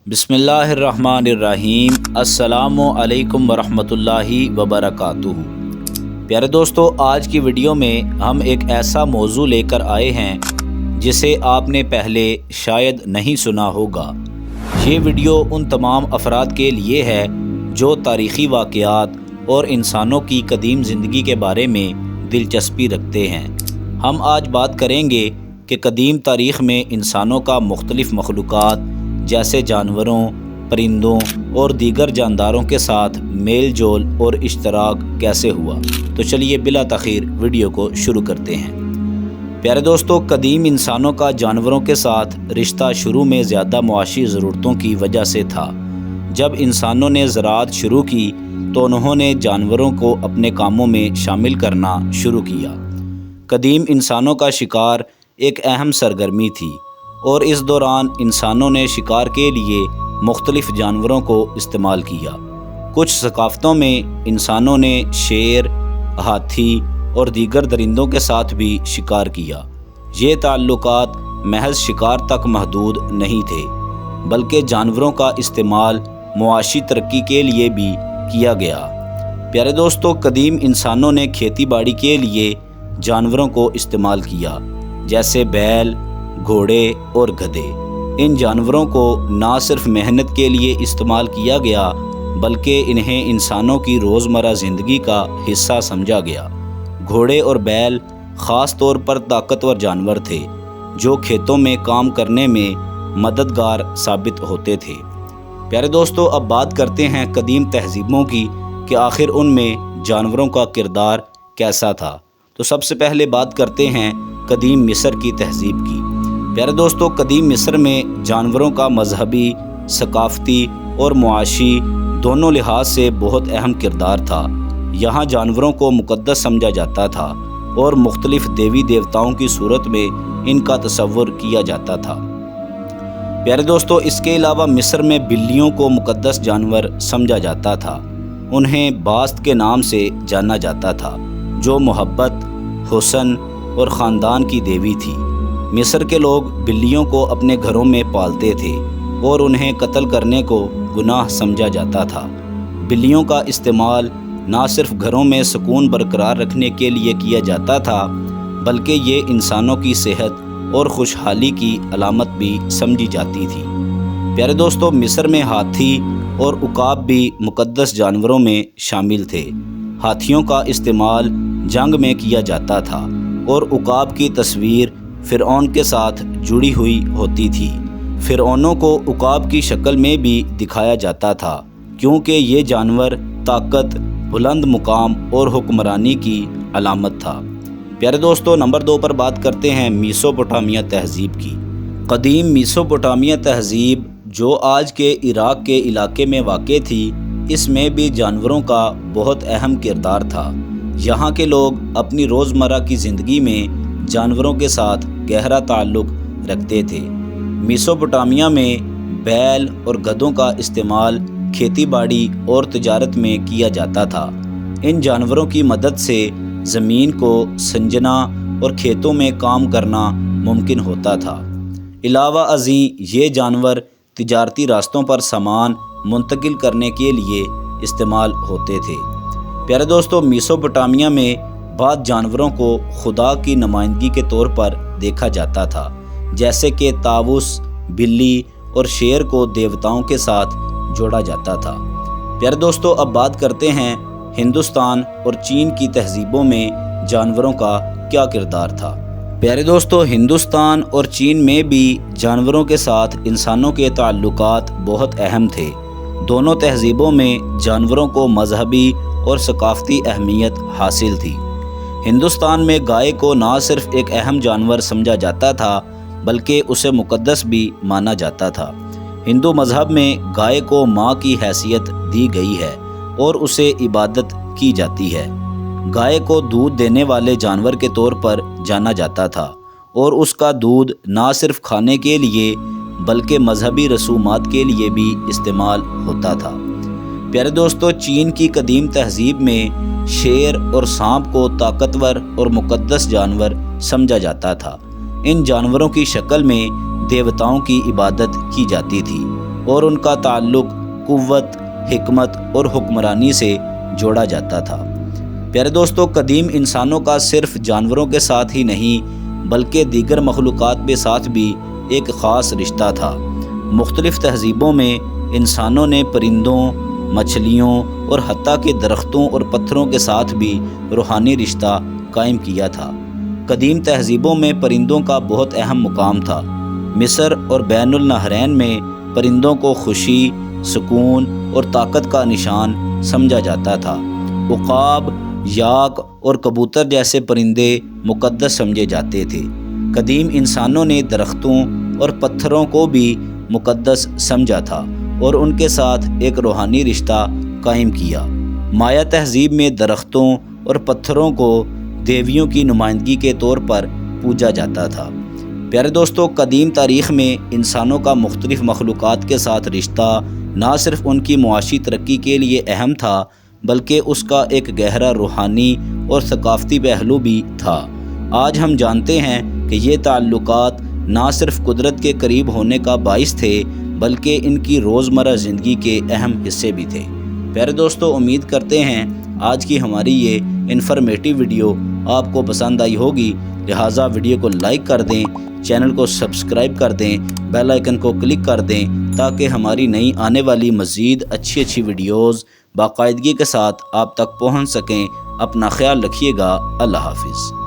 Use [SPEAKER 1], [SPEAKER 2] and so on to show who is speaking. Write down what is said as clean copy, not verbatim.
[SPEAKER 1] بسم اللہ الرحمن الرحیم۔ السلام علیکم ورحمۃ اللہ وبرکاتہ۔ پیارے دوستو، آج کی ویڈیو میں ہم ایک ایسا موضوع لے کر آئے ہیں جسے آپ نے پہلے شاید نہیں سنا ہوگا۔ یہ ویڈیو ان تمام افراد کے لیے ہے جو تاریخی واقعات اور انسانوں کی قدیم زندگی کے بارے میں دلچسپی رکھتے ہیں۔ ہم آج بات کریں گے کہ قدیم تاریخ میں انسانوں کا مختلف مخلوقات جیسے جانوروں، پرندوں اور دیگر جانداروں کے ساتھ میل جول اور اشتراک کیسے ہوا۔ تو چلیے بلا تاخیر ویڈیو کو شروع کرتے ہیں۔ پیارے دوستو، قدیم انسانوں کا جانوروں کے ساتھ رشتہ شروع میں زیادہ معاشی ضرورتوں کی وجہ سے تھا۔ جب انسانوں نے زراعت شروع کی تو انہوں نے جانوروں کو اپنے کاموں میں شامل کرنا شروع کیا۔ قدیم انسانوں کا شکار ایک اہم سرگرمی تھی اور اس دوران انسانوں نے شکار کے لیے مختلف جانوروں کو استعمال کیا۔ کچھ ثقافتوں میں انسانوں نے شیر، ہاتھی اور دیگر درندوں کے ساتھ بھی شکار کیا۔ یہ تعلقات محض شکار تک محدود نہیں تھے، بلکہ جانوروں کا استعمال معاشی ترقی کے لیے بھی کیا گیا۔ پیارے دوستو، قدیم انسانوں نے کھیتی باڑی کے لیے جانوروں کو استعمال کیا، جیسے بیل، گھوڑے اور گدھے۔ ان جانوروں کو نہ صرف محنت کے لیے استعمال کیا گیا بلکہ انہیں انسانوں کی روزمرہ زندگی کا حصہ سمجھا گیا۔ گھوڑے اور بیل خاص طور پر طاقتور جانور تھے جو کھیتوں میں کام کرنے میں مددگار ثابت ہوتے تھے۔ پیارے دوستو، اب بات کرتے ہیں قدیم تہذیبوں کی کہ آخر ان میں جانوروں کا کردار کیسا تھا۔ تو سب سے پہلے بات کرتے ہیں قدیم مصر کی تہذیب کی۔ پیارے دوستو، قدیم مصر میں جانوروں کا مذہبی، ثقافتی اور معاشی دونوں لحاظ سے بہت اہم کردار تھا۔ یہاں جانوروں کو مقدس سمجھا جاتا تھا اور مختلف دیوی دیوتاؤں کی صورت میں ان کا تصور کیا جاتا تھا۔ پیارے دوستو، اس کے علاوہ مصر میں بلیوں کو مقدس جانور سمجھا جاتا تھا۔ انہیں باست کے نام سے جانا جاتا تھا، جو محبت، حسن اور خاندان کی دیوی تھی۔ مصر کے لوگ بلیوں کو اپنے گھروں میں پالتے تھے اور انہیں قتل کرنے کو گناہ سمجھا جاتا تھا۔ بلیوں کا استعمال نہ صرف گھروں میں سکون برقرار رکھنے کے لیے کیا جاتا تھا بلکہ یہ انسانوں کی صحت اور خوشحالی کی علامت بھی سمجھی جاتی تھی۔ پیارے دوستو، مصر میں ہاتھی اور عقاب بھی مقدس جانوروں میں شامل تھے۔ ہاتھیوں کا استعمال جنگ میں کیا جاتا تھا اور عقاب کی تصویر فرعون کے ساتھ جڑی ہوئی ہوتی تھی۔ فرعونوں کو عقاب کی شکل میں بھی دکھایا جاتا تھا کیونکہ یہ جانور طاقت، بلند مقام اور حکمرانی کی علامت تھا۔ پیارے دوستو، نمبر 2 پر بات کرتے ہیں میسوپوٹامیہ تہذیب کی۔ قدیم میسوپوٹامیہ تہذیب جو آج کے عراق کے علاقے میں واقع تھی، اس میں بھی جانوروں کا بہت اہم کردار تھا۔ یہاں کے لوگ اپنی روزمرہ کی زندگی میں جانوروں کے ساتھ گہرا تعلق رکھتے تھے۔ میسوپوٹامیہ میں بیل اور گدھوں کا استعمال کھیتی باڑی اور تجارت میں کیا جاتا تھا۔ ان جانوروں کی مدد سے زمین کو سنجنا اور کھیتوں میں کام کرنا ممکن ہوتا تھا۔ علاوہ ازیں یہ جانور تجارتی راستوں پر سامان منتقل کرنے کے لیے استعمال ہوتے تھے۔ پیارے دوستو، میسوپوٹامیہ میں بعض جانوروں کو خدا کی نمائندگی کے طور پر دیکھا جاتا تھا، جیسے کہ طاووس، بلی اور شیر کو دیوتاؤں کے ساتھ جوڑا جاتا تھا۔ پیارے دوستو، اب بات کرتے ہیں ہندوستان اور چین کی تہذیبوں میں جانوروں کا کیا کردار تھا۔ پیارے دوستو، ہندوستان اور چین میں بھی جانوروں کے ساتھ انسانوں کے تعلقات بہت اہم تھے۔ دونوں تہذیبوں میں جانوروں کو مذہبی اور ثقافتی اہمیت حاصل تھی۔ ہندوستان میں گائے کو نہ صرف ایک اہم جانور سمجھا جاتا تھا بلکہ اسے مقدس بھی مانا جاتا تھا۔ ہندو مذہب میں گائے کو ماں کی حیثیت دی گئی ہے اور اسے عبادت کی جاتی ہے۔ گائے کو دودھ دینے والے جانور کے طور پر جانا جاتا تھا اور اس کا دودھ نہ صرف کھانے کے لیے بلکہ مذہبی رسومات کے لیے بھی استعمال ہوتا تھا۔ پیارے دوستو، چین کی قدیم تہذیب میں شیر اور سانپ کو طاقتور اور مقدس جانور سمجھا جاتا تھا۔ ان جانوروں کی شکل میں دیوتاؤں کی عبادت کی جاتی تھی اور ان کا تعلق قوت، حکمت اور حکمرانی سے جوڑا جاتا تھا۔ پیارے دوستو، قدیم انسانوں کا صرف جانوروں کے ساتھ ہی نہیں بلکہ دیگر مخلوقات کے ساتھ بھی ایک خاص رشتہ تھا۔ مختلف تہذیبوں میں انسانوں نے پرندوں، مچھلیوں اور حتیٰ کہ درختوں اور پتھروں کے ساتھ بھی روحانی رشتہ قائم کیا تھا۔ قدیم تہذیبوں میں پرندوں کا بہت اہم مقام تھا۔ مصر اور بین النہرین میں پرندوں کو خوشی، سکون اور طاقت کا نشان سمجھا جاتا تھا۔ عقاب، یاک اور کبوتر جیسے پرندے مقدس سمجھے جاتے تھے۔ قدیم انسانوں نے درختوں اور پتھروں کو بھی مقدس سمجھا تھا اور ان کے ساتھ ایک روحانی رشتہ قائم کیا۔ مایا تہذیب میں درختوں اور پتھروں کو دیویوں کی نمائندگی کے طور پر پوجا جاتا تھا۔ پیارے دوستو، قدیم تاریخ میں انسانوں کا مختلف مخلوقات کے ساتھ رشتہ نہ صرف ان کی معاشی ترقی کے لیے اہم تھا بلکہ اس کا ایک گہرا روحانی اور ثقافتی پہلو بھی تھا۔ آج ہم جانتے ہیں کہ یہ تعلقات نہ صرف قدرت کے قریب ہونے کا باعث تھے بلکہ ان کی روزمرہ زندگی کے اہم حصے بھی تھے۔ پیارے دوستو، امید کرتے ہیں آج کی ہماری یہ انفارمیٹیو ویڈیو آپ کو پسند آئی ہوگی، لہٰذا ویڈیو کو لائک کر دیں، چینل کو سبسکرائب کر دیں، بیل آئیکن کو کلک کر دیں تاکہ ہماری نئی آنے والی مزید اچھی ویڈیوز باقاعدگی کے ساتھ آپ تک پہنچ سکیں۔ اپنا خیال رکھیے گا۔ اللہ حافظ۔